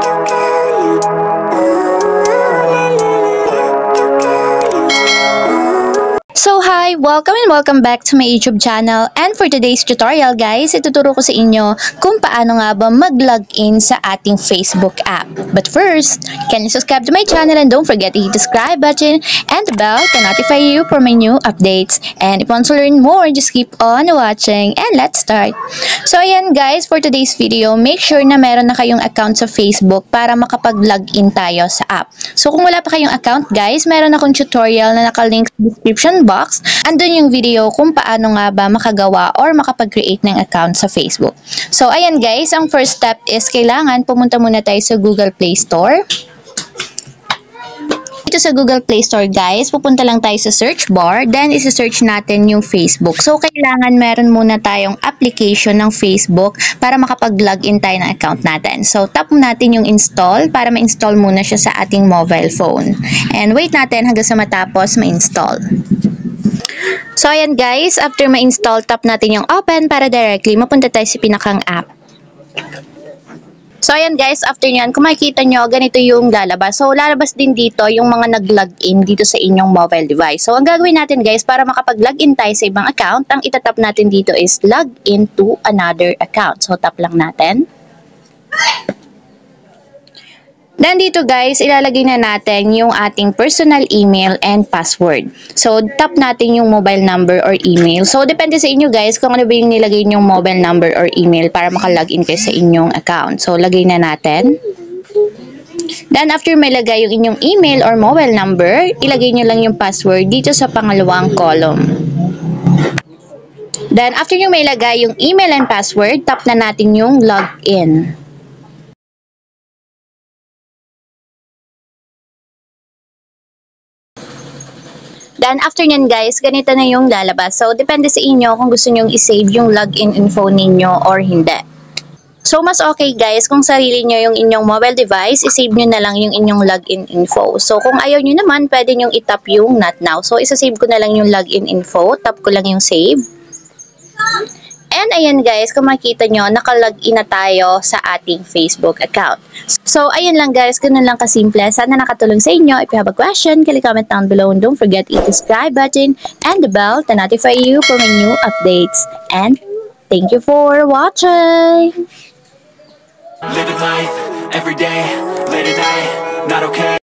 So hi! Welcome and welcome back to my YouTube channel, and for today's tutorial guys, ituturo ko sa inyo kung paano nga ba mag-login sa ating Facebook app. But first, can you subscribe to my channel and don't forget to hit the subscribe button and the bell to notify you for my new updates. And if you want to learn more, just keep on watching and let's start. So ayan guys, for today's video, make sure na meron na kayong account sa Facebook para makapag-login tayo sa app. So kung wala pa kayong account guys, meron akong tutorial na nakalink sa description box. Andun yung video kung paano nga ba makagawa or makapag-create ng account sa Facebook. So ayan guys, ang first step is kailangan pumunta muna tayo sa Google Play Store. Dito sa Google Play Store guys, pupunta lang tayo sa search bar, then isi-search natin yung Facebook. So kailangan meron muna tayong application ng Facebook para makapag-login tayo ng account natin. So tap natin yung install para ma-install muna siya sa ating mobile phone. And wait natin hanggang sa matapos ma-install. So ayan guys, after ma-install, tap natin yung open para directly mapunta tayo sa pinakang app. So ayan guys, after nyan, kung makikita nyo, ganito yung lalabas. So lalabas din dito yung mga nag-login dito sa inyong mobile device. So ang gagawin natin guys, para makapag-login tayo sa ibang account, ang itatap natin dito is log into another account. So tap lang natin. Then dito guys, ilalagay na natin yung ating personal email and password. So tap natin yung mobile number or email. So depende sa inyo guys kung ano ba yung nilagay yung mobile number or email para makalogin kayo sa inyong account. So lagay na natin. Then after may lagay yung inyong email or mobile number, ilagay nyo lang yung password dito sa pangalawang column. Then after nyo may lagay yung email and password, tap na natin yung login. Then, after nyan guys, ganito na yung lalabas. So, depende sa inyo kung gusto nyong isave yung login info ninyo or hindi. So, mas okay guys, kung sarili nyo yung inyong mobile device, isave nyo na lang yung inyong login info. So, kung ayaw nyo naman, pwede nyong itap yung not now. So, isasave ko na lang yung login info. Tap ko lang yung save. And ayan guys, kung makikita nyo, nakalogin na tayo sa ating Facebook account. So ayan lang guys, ganun lang kasimple. Sana nakatulong sa inyo. If you have a question, kindly comment down below and don't forget to hit the subscribe button and the bell to notify you for my new updates. And thank you for watching! Living life, every day, late at night, not okay.